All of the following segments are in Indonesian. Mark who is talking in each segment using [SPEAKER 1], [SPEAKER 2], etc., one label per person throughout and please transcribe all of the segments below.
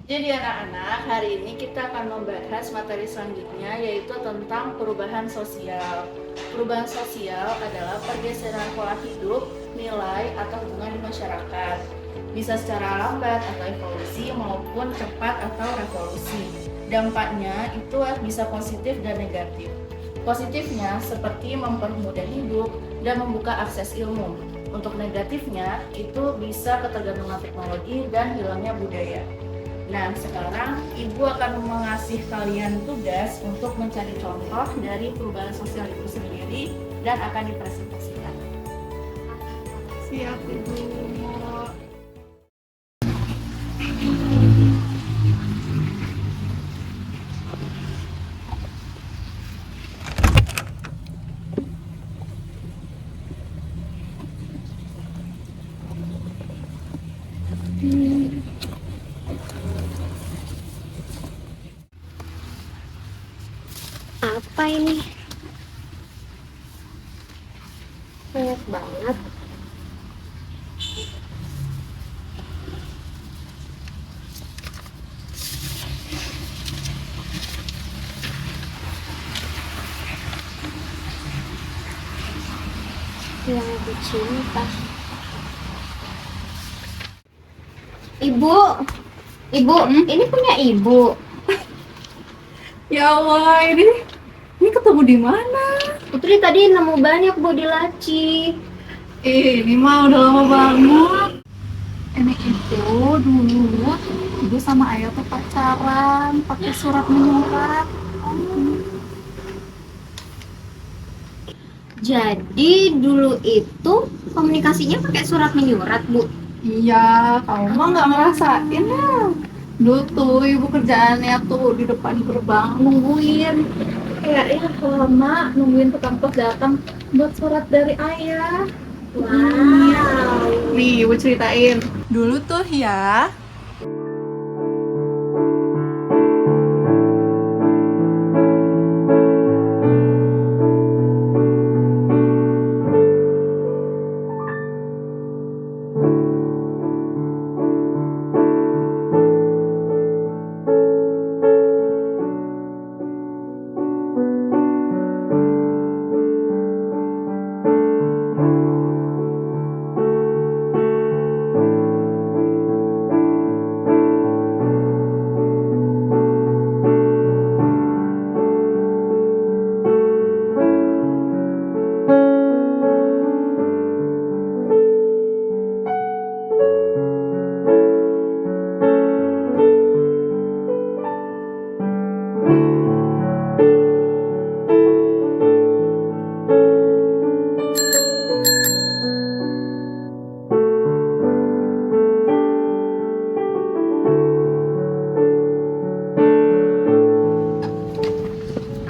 [SPEAKER 1] Jadi anak-anak, hari ini kita akan membahas materi selanjutnya yaitu tentang perubahan sosial. Perubahan sosial adalah pergeseran pola hidup, nilai, atau hubungan di masyarakat. Bisa secara lambat atau evolusi maupun cepat atau revolusi. Dampaknya itu bisa positif dan negatif. Positifnya seperti mempermudah hidup dan membuka akses ilmu. Untuk negatifnya itu bisa ketergantungan teknologi dan hilangnya budaya. Nah, sekarang Ibu akan mengasih kalian tugas untuk mencari contoh dari perubahan sosial itu sendiri dan akan dipresentasikan.
[SPEAKER 2] Siap, Ibu.
[SPEAKER 3] Apa ini? Banyak banget. Yang aku cinta. Ibu, Ibu, ini punya Ibu.
[SPEAKER 2] Ya Allah, ini ketemu di mana?
[SPEAKER 3] Putri tadi nemu banyak body laci.
[SPEAKER 2] Ini mah udah lama banget. Ini itu dulu Ibu sama Ayah tuh pacaran pakai surat menyurat.
[SPEAKER 3] Jadi dulu itu komunikasinya pakai surat menyurat, Bu.
[SPEAKER 2] Iya, kamu mah nggak ngerasain ya. Dulu tuh Ibu kerjaannya tuh di depan gerbang nungguin. Kayaknya lama nungguin tukang pos datang buat surat dari Ayah.
[SPEAKER 3] Wow.
[SPEAKER 2] Nih, Ibu ceritain. Dulu tuh ya,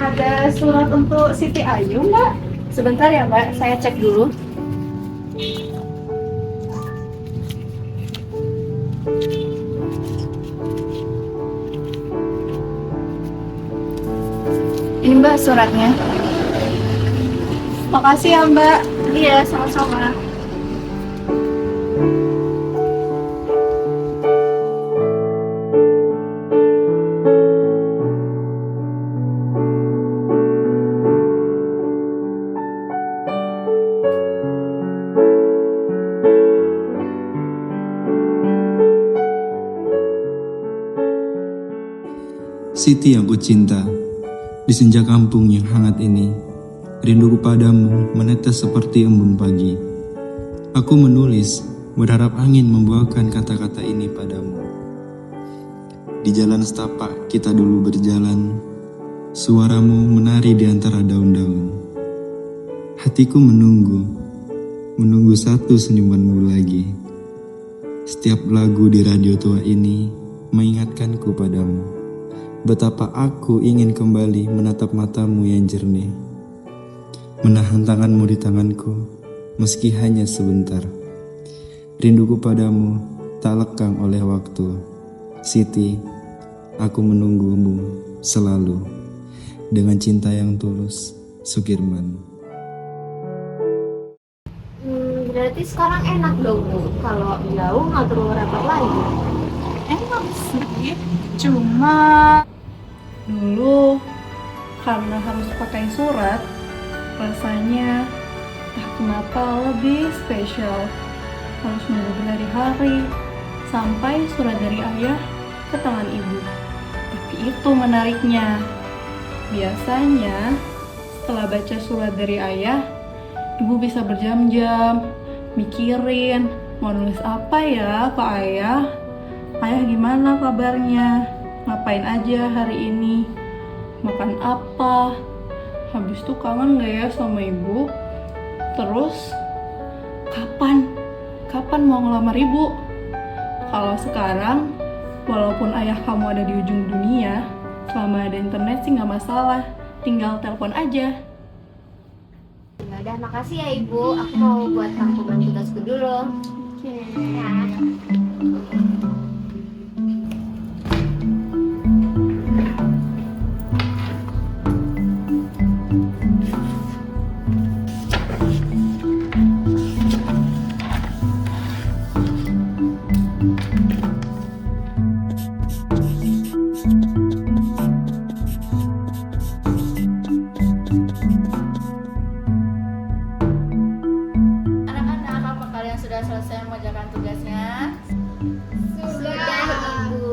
[SPEAKER 2] ada surat untuk Siti Ayu nggak?
[SPEAKER 1] Sebentar ya Mbak, saya cek dulu. Ini Mbak suratnya.
[SPEAKER 2] Makasih ya Mbak.
[SPEAKER 1] Iya, sama-sama.
[SPEAKER 4] Siti yang kucinta, di senja kampung yang hangat ini, rinduku padamu menetes seperti embun pagi. Aku menulis, berharap angin membawakan kata-kata ini padamu. Di jalan setapak kita dulu berjalan, suaramu menari di antara daun-daun. Hatiku menunggu satu senyumanmu lagi. Setiap lagu di radio tua ini mengingatkanku padamu. Betapa aku ingin kembali menatap matamu yang jernih, menahan tanganmu di tanganku, meski hanya sebentar. Rinduku padamu tak lekang oleh waktu. Siti, aku menunggumu selalu. Dengan cinta yang tulus, Sukirman.
[SPEAKER 3] Berarti sekarang enak dong, Bu. Kalau jauh nggak perlu repot lagi.
[SPEAKER 2] Emang cocok sih, cuma dulu karena harus pakai surat, rasanya entah kenapa lebih spesial. Harus nunggu berhari-hari sampai surat dari ayah ke tangan ibu. Tapi itu menariknya. Biasanya setelah baca surat dari ayah, ibu bisa berjam-jam mikirin mau nulis apa ya ke ayah. Ayah gimana kabarnya? Ngapain aja hari ini? Makan apa? Habis itu kangen gak ya sama ibu? Terus kapan mau ngelamar ibu? Kalau sekarang, walaupun ayah kamu ada di ujung dunia, selama ada internet sih nggak masalah, tinggal telepon aja.
[SPEAKER 3] Ya udah, makasih ya Ibu. Aku mau buat rangkuman tugasku dulu. Ya.
[SPEAKER 1] Anak-anak, apa kalian sudah selesai mengerjakan tugasnya?
[SPEAKER 3] Sudah Ibu.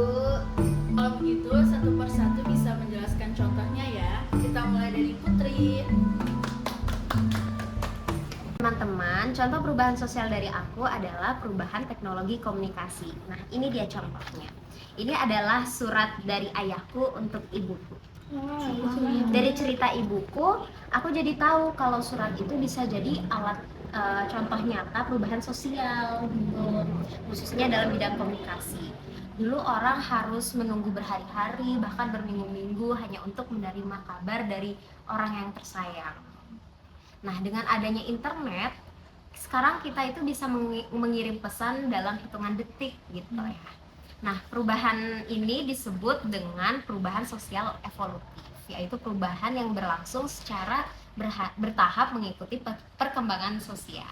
[SPEAKER 1] Kalau begitu, satu persatu bisa menjelaskan contohnya ya. Kita mulai dari Putri.
[SPEAKER 3] Teman-teman, contoh perubahan sosial dari aku adalah perubahan teknologi komunikasi. Nah, ini dia contohnya. Ini adalah surat dari ayahku untuk ibuku. Dari cerita ibuku, aku jadi tahu kalau surat itu bisa jadi alat contoh nyata perubahan sosial, gitu. Khususnya dalam bidang komunikasi. Dulu orang harus menunggu berhari-hari, bahkan berminggu-minggu hanya untuk menerima kabar dari orang yang tersayang. Nah, dengan adanya internet, sekarang kita itu bisa mengirim pesan dalam hitungan detik gitu ya. Nah, perubahan ini disebut dengan perubahan sosial evolutif, yaitu perubahan yang berlangsung secara bertahap mengikuti perkembangan sosial.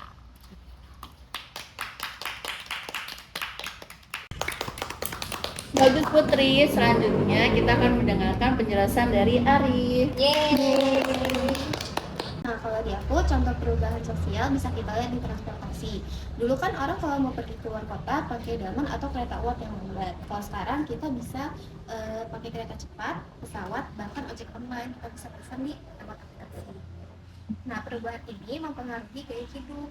[SPEAKER 1] Bagus Putri, selanjutnya kita akan mendengarkan penjelasan dari Ari.
[SPEAKER 3] Yeay. Nah, kalau di aku, contoh perubahan sosial bisa kita lihat di transportasi. Dulu kan orang kalau mau pergi keluar kota pakai delman atau kereta uap yang lambat. Kalau sekarang kita bisa pakai kereta cepat, pesawat, bahkan ojek online. Kita bisa pesan di lewat aplikasi. Nah, perubahan ini mempengaruhi gaya hidup.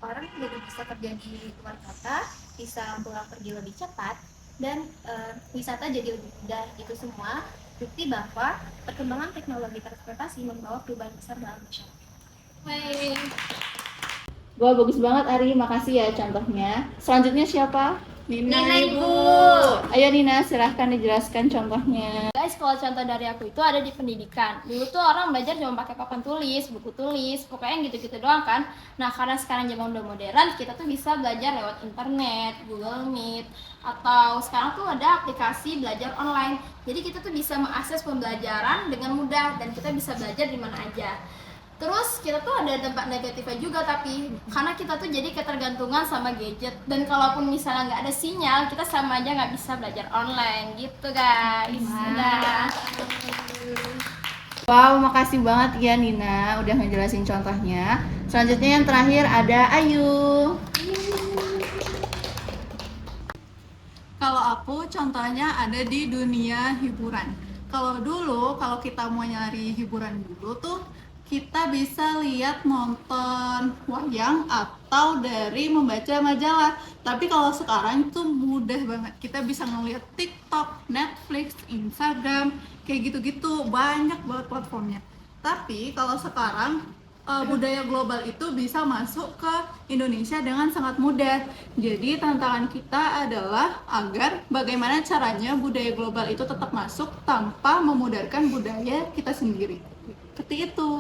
[SPEAKER 3] Orang jadi bisa kerja di luar kota, bisa pulang pergi lebih cepat, dan wisata jadi lebih mudah. Itu semua bukti bahwa perkembangan teknologi transportasi membawa perubahan besar dalam masyarakat.
[SPEAKER 1] Wah, bagus banget Ari, makasih ya contohnya. Selanjutnya siapa?
[SPEAKER 3] Nina, Ibu.
[SPEAKER 1] Ayo Nina, silahkan dijelaskan contohnya.
[SPEAKER 5] Guys, kalau contoh dari aku itu ada di pendidikan. Dulu tuh orang belajar cuma pakai papan tulis, buku tulis, pokoknya gitu-gitu doang kan. Nah, karena sekarang zaman udah modern, kita tuh bisa belajar lewat internet, Google Meet, atau sekarang tuh ada aplikasi belajar online. Jadi kita tuh bisa mengakses pembelajaran dengan mudah dan kita bisa belajar di mana aja. Terus kita tuh ada dampak negatifnya juga, tapi karena kita tuh jadi ketergantungan sama gadget, dan kalaupun misalnya nggak ada sinyal, kita sama aja nggak bisa belajar online gitu guys. Udah.
[SPEAKER 1] Wow, makasih banget ya Nina udah ngejelasin contohnya. Selanjutnya yang terakhir ada Ayu.
[SPEAKER 2] Kalau aku contohnya ada di dunia hiburan. Kalau kita mau nyari hiburan dulu tuh kita bisa lihat nonton wayang atau dari membaca majalah. Tapi kalau sekarang itu mudah banget. Kita bisa ngeliat TikTok, Netflix, Instagram, kayak gitu-gitu. Banyak banget platformnya. Tapi kalau sekarang budaya global itu bisa masuk ke Indonesia dengan sangat mudah. Jadi tantangan kita adalah agar bagaimana caranya budaya global itu tetap masuk tanpa memudarkan budaya kita sendiri. Seperti itu.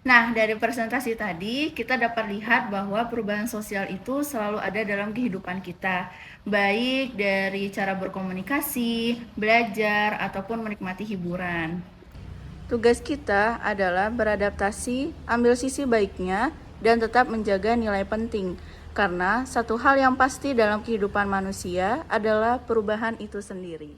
[SPEAKER 1] Nah, dari presentasi tadi kita dapat lihat bahwa perubahan sosial itu selalu ada dalam kehidupan kita, baik dari cara berkomunikasi, belajar, ataupun menikmati hiburan. Tugas kita adalah beradaptasi, ambil sisi baiknya, dan tetap menjaga nilai penting. Karena satu hal yang pasti dalam kehidupan manusia adalah perubahan itu sendiri.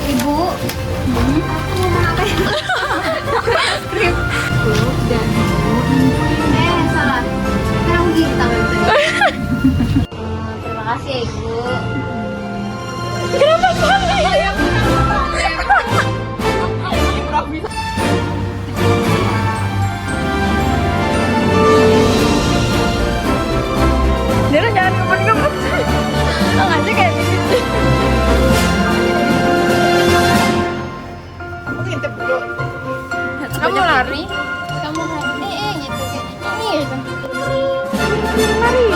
[SPEAKER 3] Ibu, aku mau makan.
[SPEAKER 2] Dan
[SPEAKER 3] Salah. Sekarang gitu tangan tadi. Terima kasih ya, Ibu.
[SPEAKER 1] Dira jangan ngebut-ngebut. Ngasih kayak gitu.
[SPEAKER 5] Kamu lari, gitu kayak ini gitu.
[SPEAKER 1] Lari.